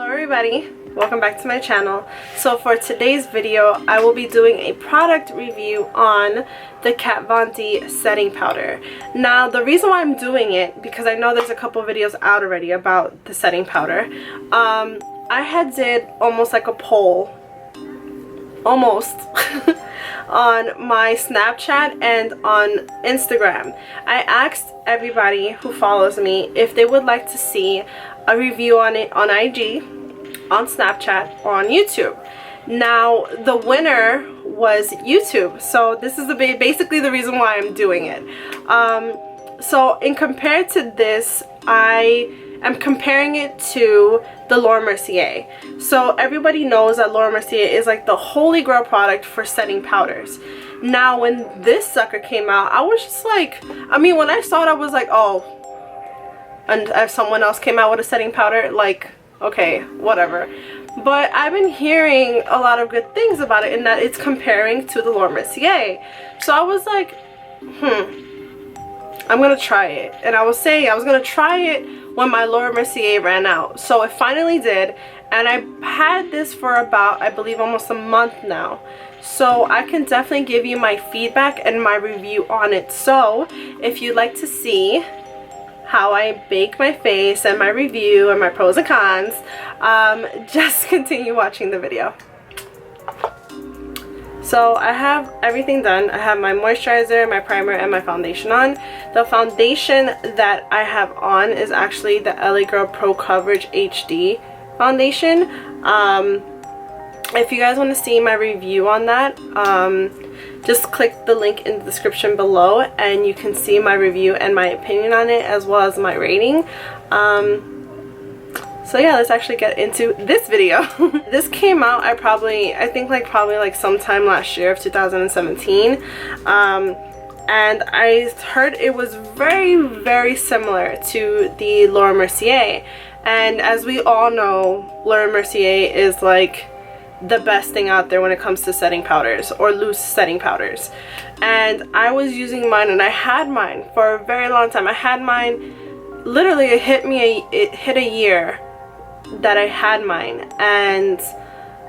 Hello everybody, welcome back to my channel. So for today's video I will be doing a product review on the KatVonD setting powder. Now the reason why I'm doing it, because I know there's a couple videos out already about the setting powder. I had did almost like a poll, almost on my Snapchat and on Instagram. I asked everybody who follows me if they would like to see a review on it on IG, on Snapchat, or on YouTube. Now the winner was YouTube, so this is basically the reason why I'm doing it. So in compared to this, I am comparing it to the Laura Mercier. So everybody knows that Laura Mercier is like the holy grail product for setting powders. Now when this sucker came out, I was just like, I mean, when I saw it I was like, oh, and if someone else came out with a setting powder, like, okay, whatever. But I've been hearing a lot of good things about it, and that it's comparing to the Laura Mercier. So I was like, I'm gonna try it. And I was saying I was gonna try it when my Laura Mercier ran out. So it finally did, and I had this for about, I believe, almost a month now. So I can definitely give you my feedback and my review on it. So if you'd like to see how I bake my face and my review and my pros and cons, just continue watching the video. So I have everything done. I have my moisturizer, my primer, and my foundation on. The foundation that I have on is actually the LA Girl Pro Coverage HD foundation. If you guys want to see my review on that, just click the link in the description below and you can see my review and my opinion on it, as well as my rating. So yeah, let's actually get into this video. This came out, I think probably sometime last year of 2017. And I heard it was very similar to the Laura Mercier. And as we all know, Laura Mercier is like the best thing out there when it comes to setting powders, or loose setting powders. And I was using mine, and I had mine for a very long time. I had mine, literally it hit a year that I had mine, and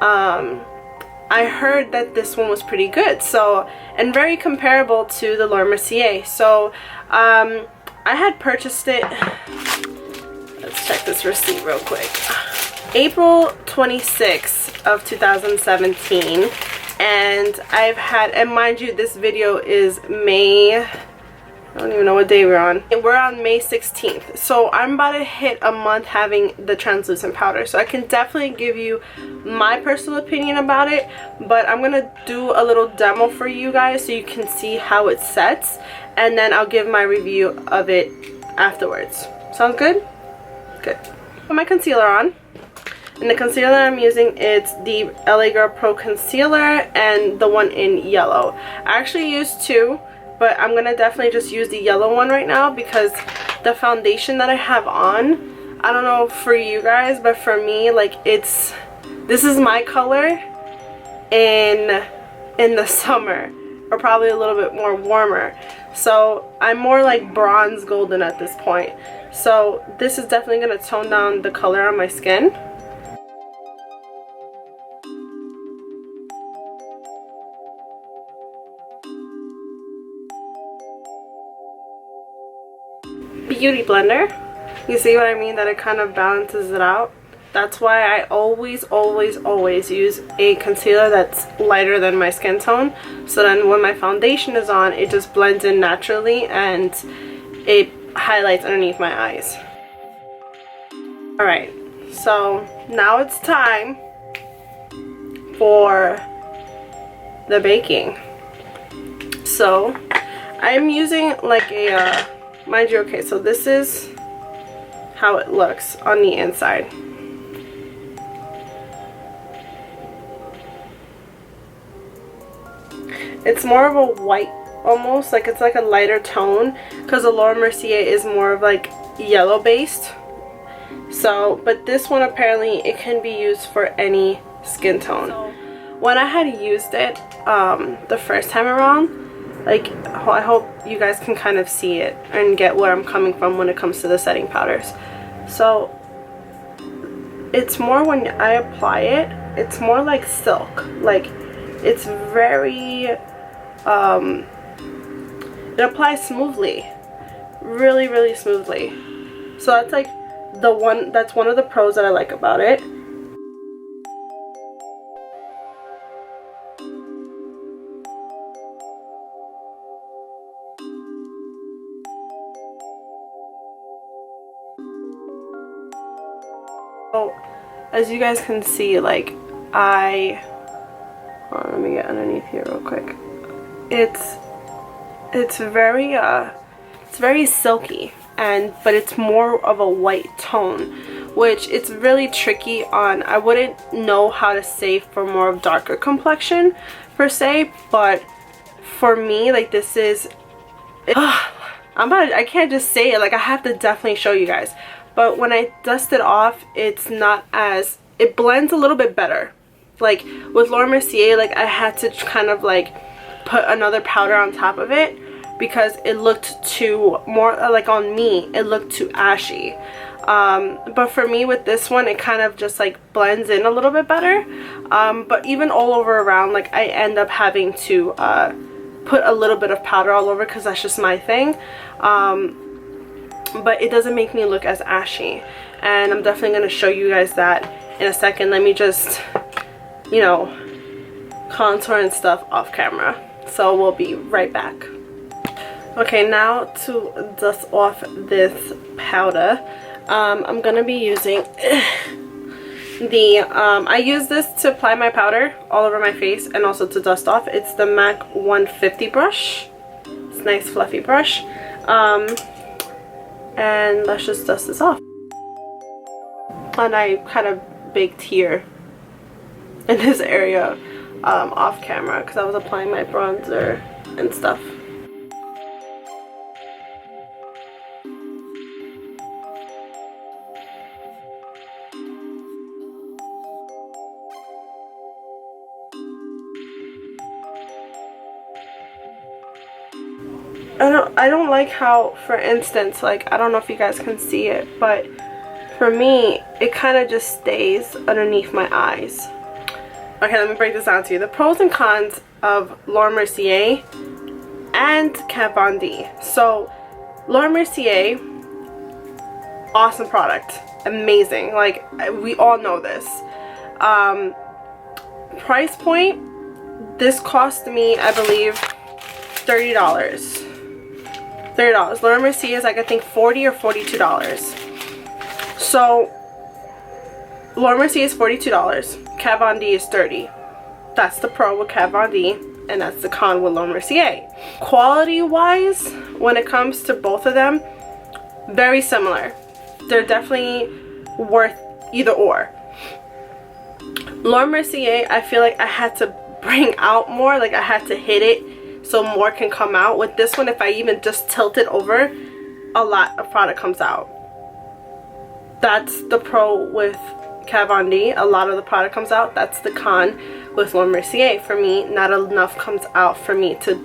I heard that this one was pretty good, so, and very comparable to the Laura Mercier. So I had purchased it, let's check this receipt real quick, April 26th of 2017, and I've had, and mind you, this video is May, I don't even know what day we're on. We're on May 16th. So I'm about to hit a month having the translucent powder. So I can definitely give you my personal opinion about it, but I'm going to do a little demo for you guys so you can see how it sets, and then I'll give my review of it afterwards. Sounds good? Good. Put my concealer on. And the concealer that I'm using, it's the LA Girl Pro Concealer and the one in yellow. I actually used two, but I'm gonna definitely just use the yellow one right now because the foundation that I have on, I don't know for you guys, but for me, like, this is my color in the summer, or probably a little bit more warmer. So I'm more like bronze golden at this point. So this is definitely gonna tone down the color on my skin. Beauty blender, you see what I mean, that it kind of balances it out. That's why I always use a concealer that's lighter than my skin tone, so then when my foundation is on, it just blends in naturally and it highlights underneath my eyes. Alright, so now it's time for the baking. So I'm using like a mind you, okay, so this is how it looks on the inside. It's more of a white, almost like it's like a lighter tone, because the Laura Mercier is more of like yellow based. So, but this one apparently it can be used for any skin tone. So, when I had used it the first time around, like, I hope you guys can kind of see it and get where I'm coming from when it comes to the setting powders. So it's more when I apply it, it's more like silk. Like, it's very, it applies smoothly. Really, really smoothly. So that's like that's one of the pros that I like about it. So as you guys can see, like hold on, let me get underneath here real quick. It's very silky, but it's more of a white tone, which it's really tricky on. I wouldn't know how to say for more of darker complexion per se, but for me, like, this is I can't just say it, like, I have to definitely show you guys. But when I dust it off, it's not as, it blends a little bit better. Like with Laura Mercier, like I had to kind of like put another powder on top of it because it looked too, more like on me, it looked too ashy. But for me with this one, it kind of just like blends in a little bit better. But even all over around, like I end up having to put a little bit of powder all over because that's just my thing. But it doesn't make me look as ashy, and I'm definitely going to show you guys that in a second. Let me just, you know, contour and stuff off camera, so we'll be right back. Okay, now to dust off this powder, I'm going to be using I use this to apply my powder all over my face and also to dust off. It's the MAC 150 brush. It's a nice fluffy brush. And let's just dust this off. And I kind of baked here in this area off camera because I was applying my bronzer and stuff. I don't like how, for instance, like, I don't know if you guys can see it, but for me, it kind of just stays underneath my eyes. Okay, let me break this down to you. The pros and cons of Laura Mercier and KatVonD. So, Laura Mercier, awesome product. Amazing. Like, we all know this. Price point, this cost me, I believe, $30. Laura Mercier is like, I think, $40 or $42. So Laura Mercier is $42. KatVonD is $30. That's the pro with KatVonD, and that's the con with Laura Mercier. Quality wise, when it comes to both of them, very similar. They're definitely worth either or. Laura Mercier, I feel like I had to bring out more, like I had to hit it so more can come out. With this one, if I even just tilt it over, a lot of product comes out. That's the pro with KatVonD. A lot of the product comes out. That's the con with Laura Mercier. For me, not enough comes out for me to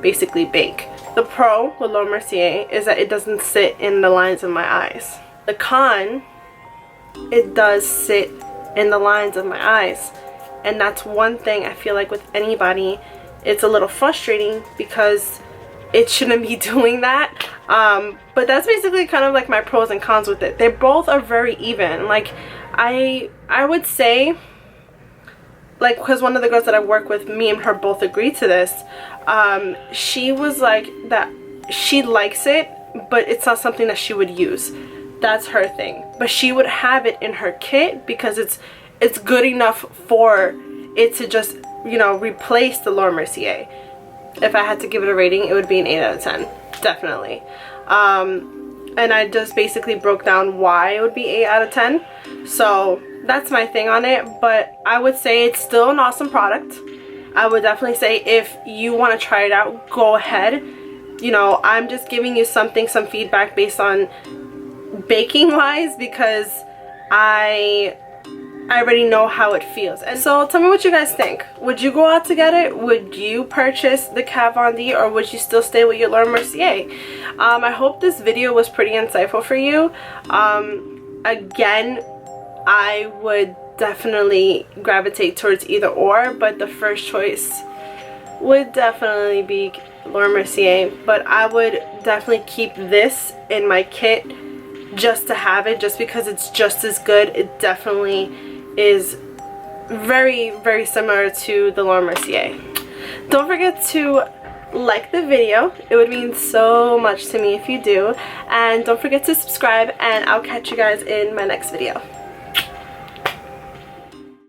basically bake. The pro with Laura Mercier is that it doesn't sit in the lines of my eyes. The con, it does sit in the lines of my eyes. And that's one thing I feel like with anybody, it's a little frustrating because it shouldn't be doing that. But that's basically kind of like my pros and cons with it. They both are very even. Like, I would say, like, because one of the girls that I work with, me and her both agreed to this. She was like that she likes it, but it's not something that she would use. That's her thing. But she would have it in her kit because it's good enough for it to just, you know, replace the Laura Mercier. If I had to give it a rating, it would be an 8 out of 10. Definitely. And I just basically broke down why it would be 8 out of 10. So that's my thing on it. But I would say it's still an awesome product. I would definitely say if you want to try it out, go ahead. You know, I'm just giving you some feedback based on baking wise, because I already know how it feels. And so tell me what you guys think. Would you go out to get it? Would you purchase the KatVonD, or would you still stay with your Laura Mercier? I hope this video was pretty insightful for you. Again, I would definitely gravitate towards either or, but the first choice would definitely be Laura Mercier. But I would definitely keep this in my kit just to have it, just because it's just as good. It definitely is very, very similar to the Laura Mercier. Don't forget to like the video. It would mean so much to me if you do. And don't forget to subscribe, and I'll catch you guys in my next video.